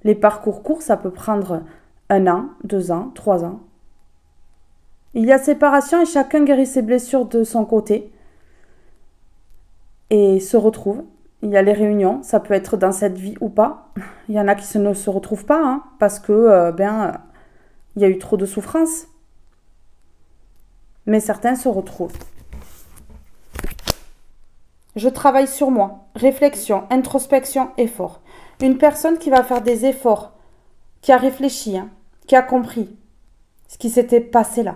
Les parcours courts, ça peut prendre 1 an, 2 ans, 3 ans. Il y a séparation et chacun guérit ses blessures de son côté et se retrouve. Il y a les réunions, ça peut être dans cette vie ou pas. Il y en a qui ne se retrouvent pas hein, parce que il y a eu trop de souffrance. Mais certains se retrouvent. Je travaille sur moi. Réflexion, introspection, effort. Une personne qui va faire des efforts, qui a réfléchi, hein, qui a compris ce qui s'était passé là.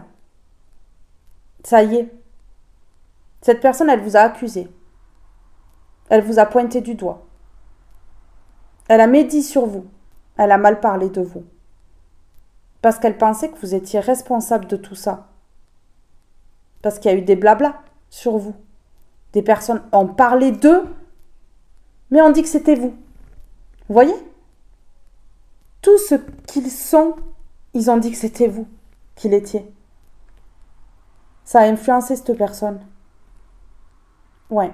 Ça y est. Cette personne, elle vous a accusé. Elle vous a pointé du doigt. Elle a médit sur vous. Elle a mal parlé de vous. Parce qu'elle pensait que vous étiez responsable de tout ça. Parce qu'il y a eu des blablas sur vous. Des personnes ont parlé d'eux, mais on dit que c'était vous. Vous voyez? Tout ce qu'ils sont, ils ont dit que c'était vous qui l'étiez. Ça a influencé cette personne. Ouais.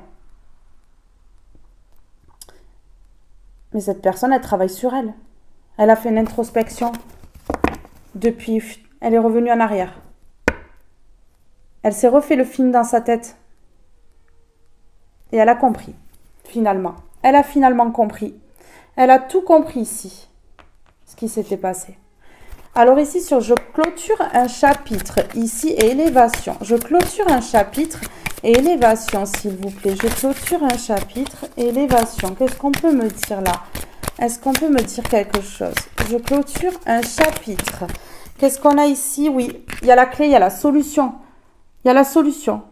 Mais cette personne, elle travaille sur elle. Elle a fait une introspection. Depuis, elle est revenue en arrière. Elle s'est refait le film dans sa tête. Et elle a compris, finalement. Elle a finalement compris. Elle a tout compris ici, ce qui s'était passé. Alors ici, sur je clôture un chapitre, ici, et élévation. Je clôture un chapitre et élévation, s'il vous plaît. Je clôture un chapitre et élévation. Qu'est-ce qu'on peut me dire là? Est-ce qu'on peut me dire quelque chose? Je clôture un chapitre. Qu'est-ce qu'on a ici? Oui, il y a la clé, il y a la solution. Il y a la solution.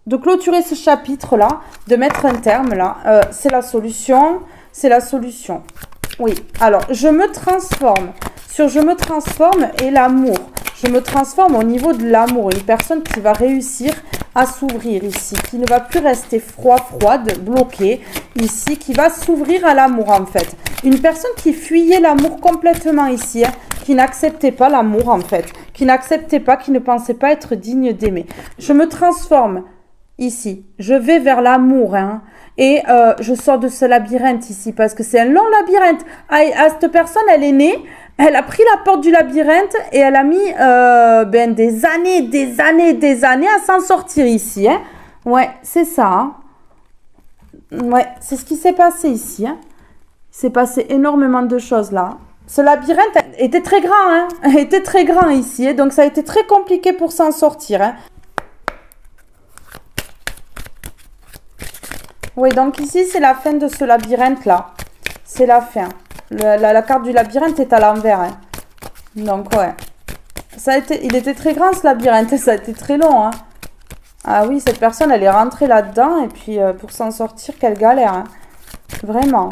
De clôturer ce chapitre-là, de mettre un terme là, c'est la solution, c'est la solution. Oui, alors, je me transforme. Sur je me transforme et l'amour. Je me transforme au niveau de l'amour. Une personne qui va réussir à s'ouvrir ici, qui ne va plus rester froide, bloquée ici, qui va s'ouvrir à l'amour en fait. Une personne qui fuyait l'amour complètement ici, hein, qui n'acceptait pas l'amour en fait, qui n'acceptait pas, qui ne pensait pas être digne d'aimer. Je me transforme ici, je vais vers l'amour, hein. Et je sors de ce labyrinthe ici, parce que c'est un long labyrinthe. Cette personne, elle est née, elle a pris la porte du labyrinthe et elle a mis des années à s'en sortir ici. Hein. Ouais, c'est ça. Hein. Ouais, c'est ce qui s'est passé ici. Hein. Il s'est passé énormément de choses là. Ce labyrinthe était très grand, hein. Était très grand ici, hein. Donc ça a été très compliqué pour s'en sortir. Hein. Oui, donc ici, c'est la fin de ce labyrinthe-là. C'est la fin. La carte du labyrinthe est à l'envers. Hein. Donc, ouais. Il était très grand, ce labyrinthe. Ça a été très long. Hein. Ah oui, cette personne, elle est rentrée là-dedans. Et puis, pour s'en sortir, quelle galère. Hein. Vraiment.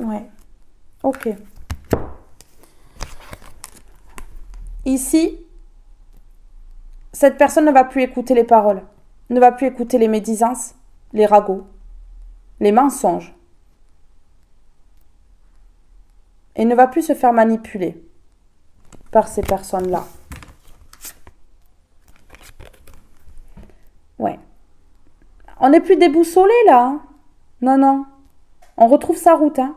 Ouais. Ok. Ici... Cette personne ne va plus écouter les paroles, ne va plus écouter les médisances, les ragots, les mensonges. Et ne va plus se faire manipuler par ces personnes-là. Ouais. On n'est plus déboussolé là. Hein. Non, non. On retrouve sa route. Hein.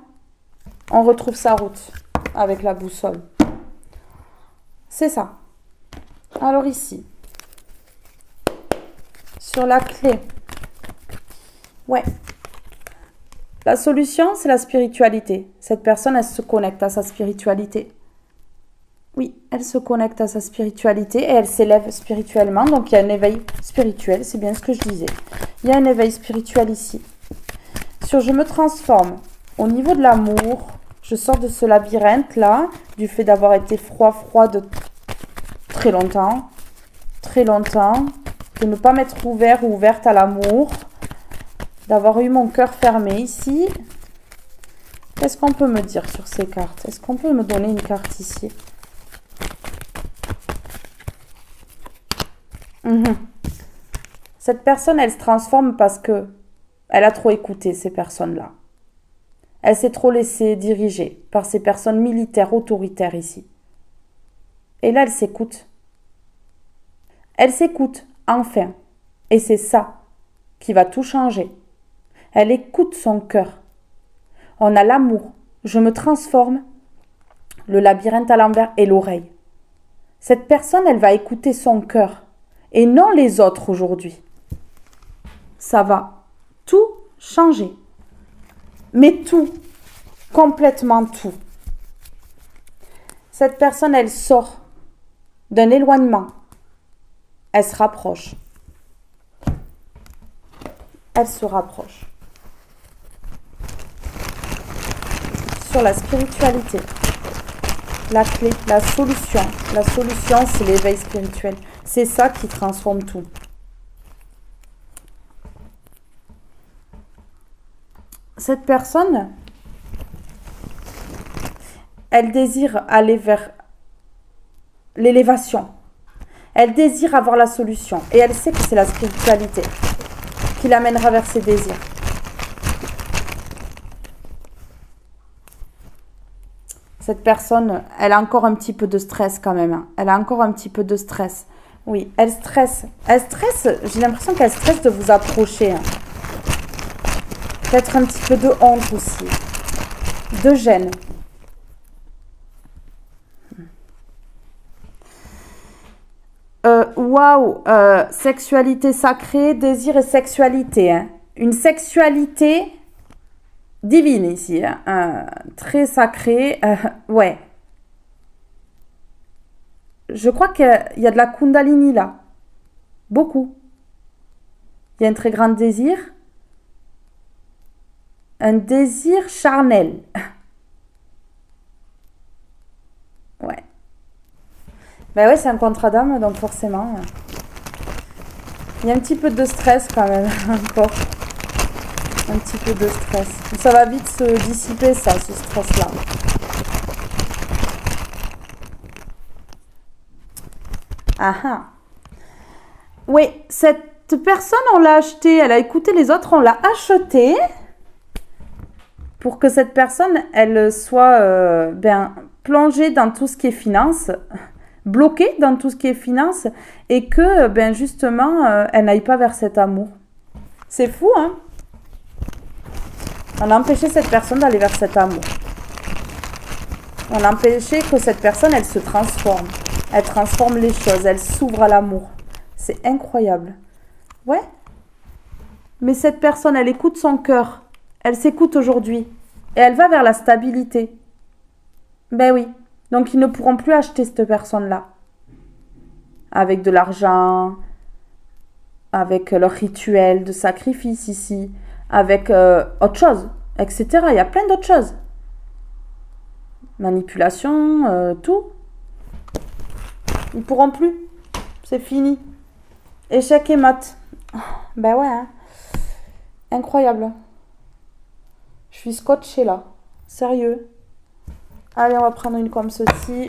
On retrouve sa route avec la boussole. C'est ça. Alors ici. Sur la clé. Ouais. La solution, c'est la spiritualité. Cette personne, elle se connecte à sa spiritualité. Oui, elle se connecte à sa spiritualité et elle s'élève spirituellement. Donc, il y a un éveil spirituel. C'est bien ce que je disais. Il y a un éveil spirituel ici. Sur je me transforme. Au niveau de l'amour, je sors de ce labyrinthe-là, du fait d'avoir été froide très longtemps. Très longtemps. De ne pas m'être ouvert ou ouverte à l'amour, d'avoir eu mon cœur fermé ici. Qu'est-ce qu'on peut me dire sur ces cartes? Est-ce qu'on peut me donner une carte ici? Cette personne, elle se transforme parce que elle a trop écouté ces personnes-là. Elle s'est trop laissée diriger par ces personnes militaires autoritaires ici. Et là, elle s'écoute. Elle s'écoute. Enfin, et c'est ça qui va tout changer. Elle écoute son cœur. On a l'amour. Je me transforme le labyrinthe à l'envers et l'oreille. Cette personne, elle va écouter son cœur et non les autres aujourd'hui. Ça va tout changer. Mais tout, complètement tout. Cette personne, elle sort d'un éloignement. Elle se rapproche. Elle se rapproche. Sur la spiritualité, la clé, la solution. La solution, c'est l'éveil spirituel. C'est ça qui transforme tout. Cette personne, elle désire aller vers l'élévation. Elle désire avoir la solution. Et elle sait que c'est la spiritualité qui l'amènera vers ses désirs. Cette personne, elle a encore un petit peu de stress quand même. Elle a encore un petit peu de stress. Oui, elle stresse. Elle stresse, j'ai l'impression qu'elle stresse de vous approcher. Peut-être un petit peu de honte aussi. De gêne. Waouh, sexualité sacrée, désir et sexualité. Hein. Une sexualité divine ici, hein. Très sacrée. Ouais. Je crois qu'il y a de la Kundalini là. Beaucoup. Il y a un très grand désir. Un désir charnel. Ouais. Ben ouais, c'est un contrat d'âme, donc forcément. Il y a un petit peu de stress quand même, encore. Un petit peu de stress. Ça va vite se dissiper, ça, ce stress-là. Ah ah. Oui, cette personne, on l'a achetée, elle a écouté les autres, on l'a achetée pour que cette personne, elle soit plongée dans tout ce qui est finance, bloquée dans tout ce qui est finance, et que, justement, elle n'aille pas vers cet amour. C'est fou, hein? On a empêché cette personne d'aller vers cet amour. On a empêché que cette personne, elle se transforme. Elle transforme les choses, elle s'ouvre à l'amour. C'est incroyable. Ouais. Mais cette personne, elle écoute son cœur. Elle s'écoute aujourd'hui. Et elle va vers la stabilité. Ben oui. Donc, ils ne pourront plus acheter cette personne-là. Avec de l'argent, avec leur rituel de sacrifice ici, avec autre chose, etc. Il y a plein d'autres choses. Manipulation, tout. Ils ne pourront plus. C'est fini. Échec et mat. Ben ouais, hein. Incroyable. Je suis scotchée là. Sérieux. Allez, on va prendre une comme ceci.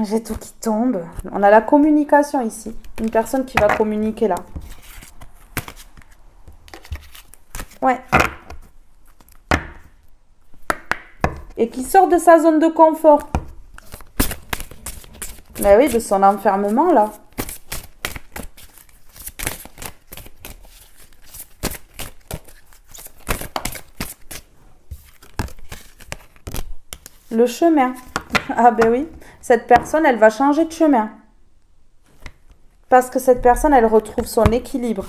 J'ai tout qui tombe. On a la communication ici. Une personne qui va communiquer là. Ouais. Et qui sort de sa zone de confort. Ben oui, de son enfermement là. Le chemin. Ah ben oui. Cette personne, elle va changer de chemin. Parce que cette personne, elle retrouve son équilibre.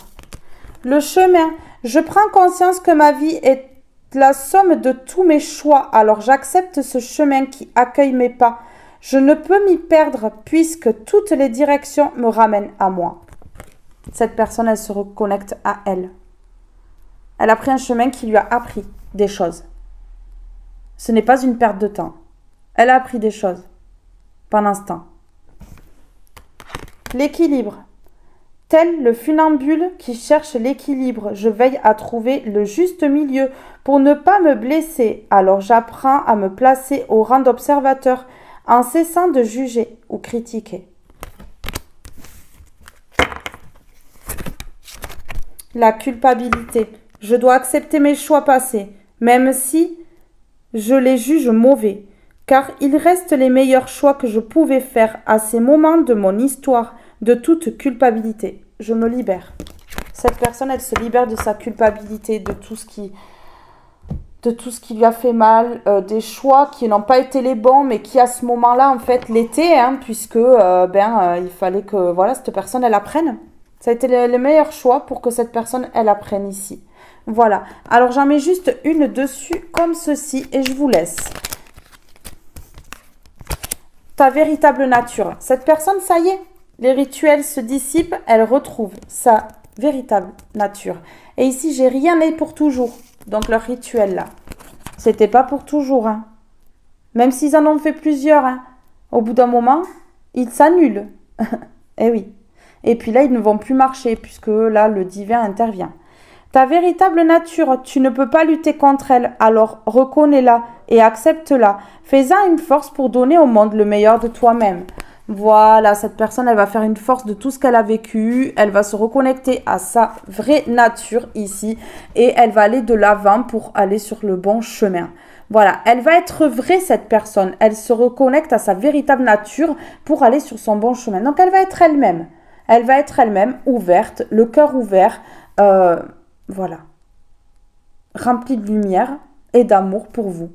Le chemin. Je prends conscience que ma vie est la somme de tous mes choix. Alors j'accepte ce chemin qui accueille mes pas. Je ne peux m'y perdre puisque toutes les directions me ramènent à moi. Cette personne, elle se reconnecte à elle. Elle a pris un chemin qui lui a appris des choses. Ce n'est pas une perte de temps. Elle a appris des choses pendant ce temps. L'équilibre. Tel le funambule qui cherche l'équilibre, je veille à trouver le juste milieu pour ne pas me blesser. Alors j'apprends à me placer au rang d'observateur en cessant de juger ou critiquer. La culpabilité. Je dois accepter mes choix passés, même si je les juge mauvais, car ils restent les meilleurs choix que je pouvais faire à ces moments de mon histoire de toute culpabilité. Je me libère. Cette personne, elle se libère de sa culpabilité, de tout ce qui lui a fait mal, des choix qui n'ont pas été les bons, mais qui à ce moment-là, en fait, l'étaient, hein, puisque il fallait que voilà, cette personne, elle apprenne. Ça a été le meilleur choix pour que cette personne, elle apprenne ici. Voilà. Alors, j'en mets juste une dessus, comme ceci, et je vous laisse. Ta véritable nature. Cette personne, ça y est, les rituels se dissipent, elle retrouve sa véritable nature. Et ici, j'ai rien n'est pour toujours. Donc, leur rituel, là, c'était pas pour toujours, hein. Même s'ils en ont fait plusieurs, hein. Au bout d'un moment, ils s'annulent. Eh oui. Et puis là, ils ne vont plus marcher, puisque là, le divin intervient. Ta véritable nature, tu ne peux pas lutter contre elle, alors reconnais-la et accepte-la. Fais-en une force pour donner au monde le meilleur de toi-même. Voilà, cette personne, elle va faire une force de tout ce qu'elle a vécu. Elle va se reconnecter à sa vraie nature ici. Et elle va aller de l'avant pour aller sur le bon chemin. Voilà, elle va être vraie, cette personne. Elle se reconnecte à sa véritable nature pour aller sur son bon chemin. Donc, elle va être elle-même. Elle va être elle-même, ouverte, le cœur ouvert. Voilà. Remplie de lumière et d'amour pour vous.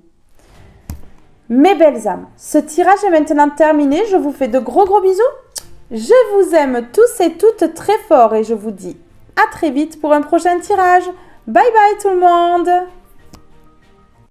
Mes belles âmes, ce tirage est maintenant terminé. Je vous fais de gros bisous. Je vous aime tous et toutes très fort et je vous dis à très vite pour un prochain tirage. Bye bye tout le monde.